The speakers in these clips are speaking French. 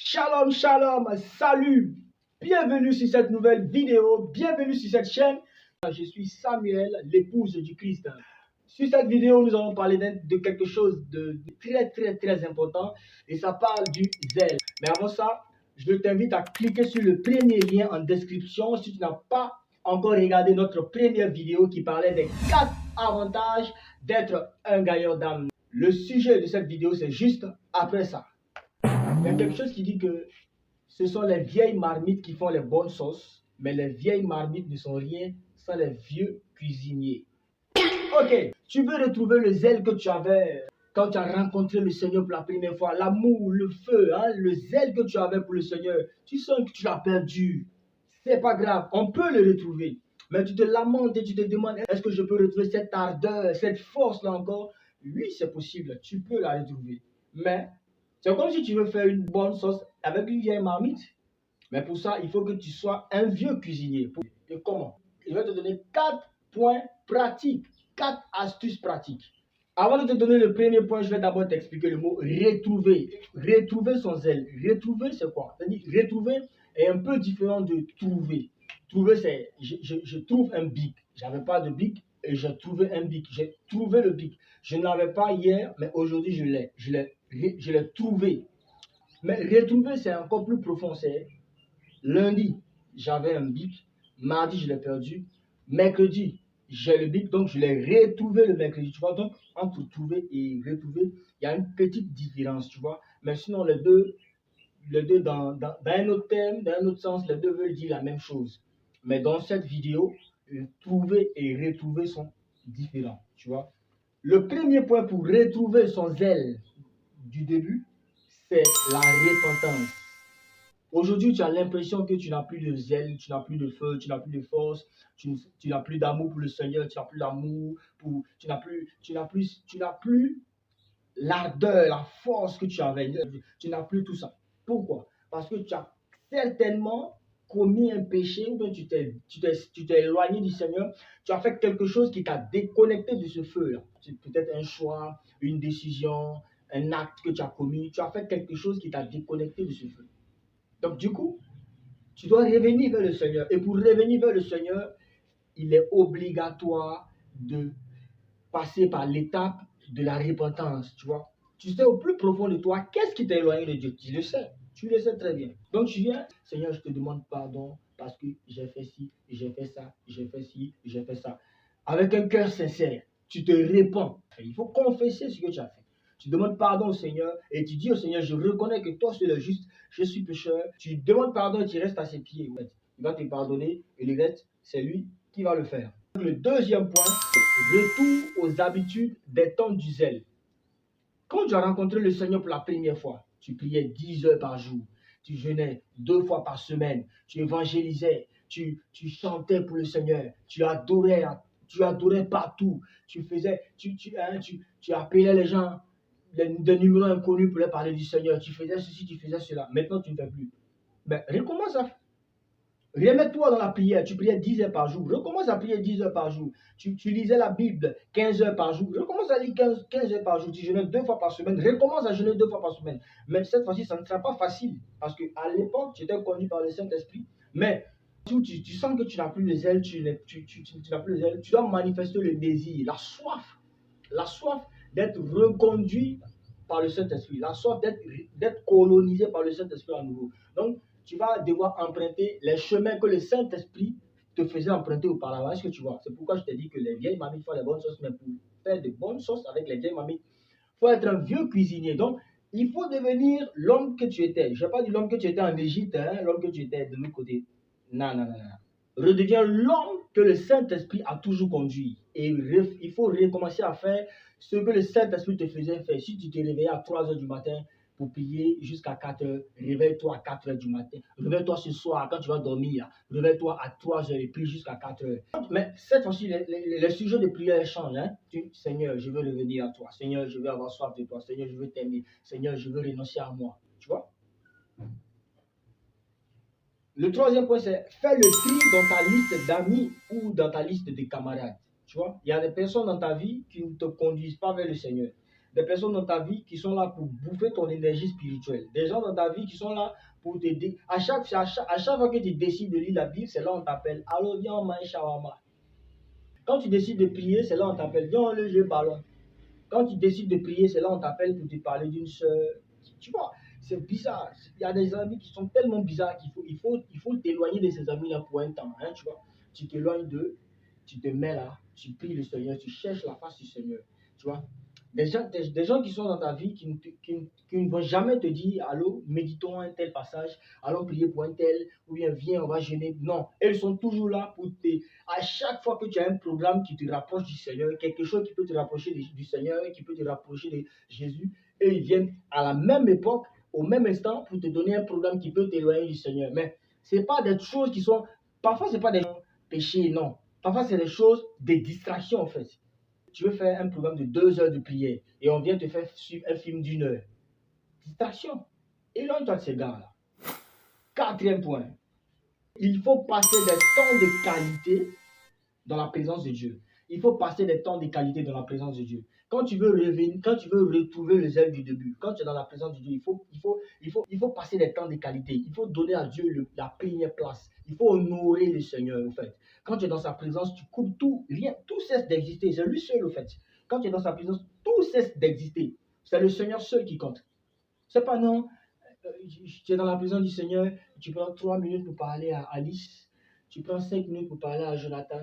Shalom, shalom, salut, bienvenue sur cette nouvelle vidéo, bienvenue sur cette chaîne. Je suis Samuel, l'épouse du Christ. Sur cette vidéo, nous allons parler de quelque chose de très important et ça parle du zèle. Mais avant ça, je t'invite à cliquer sur le premier lien en description si tu n'as pas encore regardé notre première vidéo qui parlait des 4 avantages d'être un gagnant d'âme. Le sujet de cette vidéo, c'est juste après ça. Il y a quelque chose qui dit que ce sont les vieilles marmites qui font les bonnes sauces, mais les vieilles marmites ne sont rien sans les vieux cuisiniers. Ok, tu veux retrouver le zèle que tu avais quand tu as rencontré le Seigneur pour la première fois, l'amour, le feu, le zèle que tu avais pour le Seigneur. Tu sens que tu l'as perdu. C'est pas grave, on peut le retrouver. Mais tu te lamentes et tu te demandes, est-ce que je peux retrouver cette ardeur, cette force-là encore? Oui, c'est possible, tu peux la retrouver. Mais c'est comme si tu veux faire une bonne sauce avec une vieille marmite. Mais pour ça, il faut que tu sois un vieux cuisinier. Et comment? Je vais te donner 4 points pratiques, 4 astuces pratiques. Avant de te donner le premier point, je vais d'abord t'expliquer le mot retrouver. Retrouver son zèle. Retrouver, c'est quoi? C'est-à-dire, retrouver est un peu différent de trouver. Trouver, c'est je trouve un bic. J'avais pas de bic et j'ai trouvé un bic. J'ai trouvé le bic. Je ne l'avais pas hier, mais aujourd'hui, je l'ai. Je l'ai trouvé. Mais retrouver, c'est encore plus profond. C'est lundi, j'avais un bic. Mardi, je l'ai perdu. Mercredi, j'ai le bic, donc je l'ai retrouvé le mercredi. Tu vois, donc entre trouver et retrouver, il y a une petite différence, tu vois. Mais sinon, les deux dans un autre thème, dans un autre sens, les deux veulent dire la même chose. Mais dans cette vidéo, trouver et retrouver sont différents, tu vois. Le premier point pour retrouver son zèle du début, c'est la repentance. Aujourd'hui, tu as l'impression que tu n'as plus de zèle, tu n'as plus de feu, tu n'as plus de force, tu n'as plus d'amour pour le Seigneur, tu n'as plus d'amour, tu n'as plus l'ardeur, la force que tu avais. Tu n'as plus tout ça. Pourquoi? Parce que tu as certainement commis un péché ou bien tu t'es éloigné du Seigneur, tu as fait quelque chose qui t'a déconnecté de ce feu-là. C'est peut-être un choix, une décision, un acte que tu as commis, tu as fait quelque chose qui t'a déconnecté de ce feu. Donc du coup, tu dois revenir vers le Seigneur. Et pour revenir vers le Seigneur, il est obligatoire de passer par l'étape de la repentance, tu vois. Tu sais au plus profond de toi, qu'est-ce qui t'a éloigné de Dieu? Tu le sais très bien. Donc tu viens, Seigneur, je te demande pardon parce que j'ai fait ci, j'ai fait ça, j'ai fait ci, j'ai fait ça. Avec un cœur sincère, tu te répands. Il faut confesser ce que tu as fait. Tu demandes pardon au Seigneur et tu dis au Seigneur, je reconnais que toi c'est le juste, je suis pécheur. Tu demandes pardon et tu restes à ses pieds. Il va te pardonner et le reste, c'est lui qui va le faire. Le deuxième point, retour aux habitudes des temps du zèle. Quand tu as rencontré le Seigneur pour la première fois, tu priais 10 heures par jour, tu jeûnais 2 fois par semaine, tu évangélisais, tu chantais pour le Seigneur, tu adorais partout, tu appelais les gens des numéros inconnus pour leur parler du Seigneur, tu faisais ceci, tu faisais cela. Maintenant, tu ne fais plus. Ben, recommence à remets-toi dans la prière, tu priais 10 heures par jour, recommence à prier 10 heures par jour, tu lisais la Bible 15 heures par jour, recommence à lire 15 heures par jour, tu jeûnais 2 fois par semaine, recommence à jeûner 2 fois par semaine. Mais cette fois-ci, ça ne sera pas facile, parce qu'à l'époque, tu étais conduit par le Saint-Esprit, mais tu sens que tu n'as plus le zèle, tu n'as plus le zèle, tu dois manifester le désir, la soif d'être reconduit par le Saint-Esprit, la soif d'être colonisé par le Saint-Esprit à nouveau. Donc, tu vas devoir emprunter les chemins que le Saint-Esprit te faisait emprunter auparavant. Est-ce que tu vois? C'est pourquoi je te dis que les vieilles mamies font les bonnes choses, mais pour faire de bonnes choses avec les vieilles mamies, il faut être un vieux cuisinier. Donc, il faut devenir l'homme que tu étais. Je n'ai pas dit l'homme que tu étais en Égypte, l'homme que tu étais de l'autre côté. Non, non, non, non. Redeviens l'homme que le Saint-Esprit a toujours conduit. Et il faut recommencer à faire ce que le Saint-Esprit te faisait faire. Si tu te réveillais à 3 heures du matin pour prier jusqu'à 4 heures, réveille-toi à 4 heures du matin. Réveille-toi ce soir quand tu vas dormir. Réveille-toi à 3 heures et prie jusqu'à 4 heures. Mais cette fois-ci, les sujets de prière changent. Seigneur, je veux revenir à toi. Seigneur, je veux avoir soif de toi. Seigneur, je veux t'aimer. Seigneur, je veux renoncer à moi. Tu vois? Le troisième point, c'est faire le tri dans ta liste d'amis ou dans ta liste de camarades. Tu vois, il y a des personnes dans ta vie qui ne te conduisent pas vers le Seigneur. des personnes dans ta vie qui sont là pour bouffer ton énergie spirituelle. Des gens dans ta vie qui sont là pour t'aider. À chaque fois que tu décides de lire la Bible, c'est là où on t'appelle. Allô, viens, on mange shawarma. Quand tu décides de prier, c'est là où on t'appelle. Viens, on joue ballon. Quand tu décides de prier, c'est là où on t'appelle pour te parler d'une soeur. Tu vois, c'est bizarre. Il y a des amis qui sont tellement bizarres qu'il faut t'éloigner de ces amis-là pour un temps. Hein, tu vois, tu t'éloignes d'eux, tu te mets là, tu pries le Seigneur, tu cherches la face du Seigneur. Tu vois, des gens qui sont dans ta vie qui ne vont jamais te dire allô, méditons un tel passage, allons prier pour un tel, ou bien viens, on va jeûner. Non, elles sont toujours là pour te. À chaque fois que tu as un programme qui te rapproche du Seigneur, quelque chose qui peut te rapprocher du Seigneur, qui peut te rapprocher de Jésus, et ils viennent à la même époque, au même instant, pour te donner un programme qui peut t'éloigner du Seigneur. Mais ce n'est pas des choses qui sont. Parfois, ce n'est pas des péchés, non. Parfois, c'est des choses, des distractions en fait. Tu veux faire un programme de 2 heures de prière et on vient te faire suivre un film d'1 heure. Distraction. Éloigne-toi de ces gars-là. 4e point. Il faut passer des temps de qualité dans la présence de Dieu. Il faut passer des temps de qualité dans la présence de Dieu. Quand tu veux revenir, quand tu veux retrouver le zèle du début, quand tu es dans la présence de Dieu, il faut passer des temps de qualité. Il faut donner à Dieu la première place. Il faut honorer le Seigneur, en fait. Quand tu es dans sa présence, tu coupes tout, rien, tout cesse d'exister. C'est lui seul, en fait. Quand tu es dans sa présence, tout cesse d'exister. C'est le Seigneur seul qui compte. C'est pas non, tu es dans la présence du Seigneur, tu prends 3 minutes pour parler à Alice, tu prends 5 minutes pour parler à Jonathan,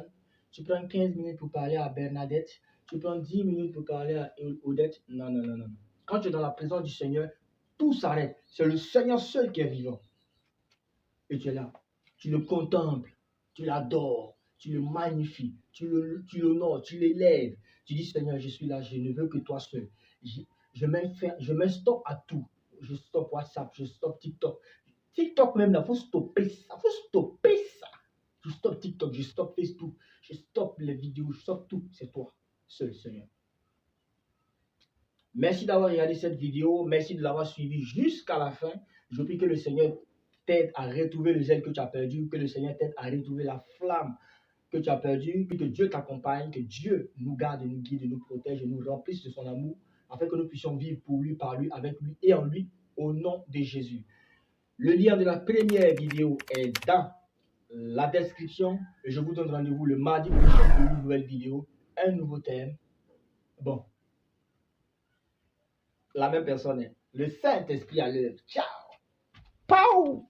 tu prends 15 minutes pour parler à Bernadette, tu prends 10 minutes pour parler à Odette. Non, non, non, non. Quand tu es dans la présence du Seigneur, tout s'arrête. C'est le Seigneur seul qui est vivant. Et tu es là. Tu le contemples, tu l'adores, tu le magnifies, tu l'honores, tu l'élèves. Tu dis, Seigneur, je suis là, je ne veux que toi seul. Je mets stop à tout. Je stoppe WhatsApp, je stoppe TikTok. TikTok même, là, il faut stopper ça. Il faut stopper ça. Je stoppe TikTok, je stoppe Facebook, je stoppe les vidéos, je stoppe tout. C'est toi, seul, Seigneur. Merci d'avoir regardé cette vidéo. Merci de l'avoir suivi jusqu'à la fin. Je prie que le Seigneur t'aide à retrouver le zèle que tu as perdu, que le Seigneur t'aide à retrouver la flamme que tu as perdue, que Dieu t'accompagne, que Dieu nous garde, nous guide, nous protège et nous remplisse de son amour, afin que nous puissions vivre pour lui, par lui, avec lui et en lui, au nom de Jésus. Le lien de la première vidéo est dans la description et je vous donne rendez-vous le mardi prochain pour une nouvelle vidéo, un nouveau thème. Bon, la même personne, le Saint-Esprit à l'œuvre. Ciao! Pow!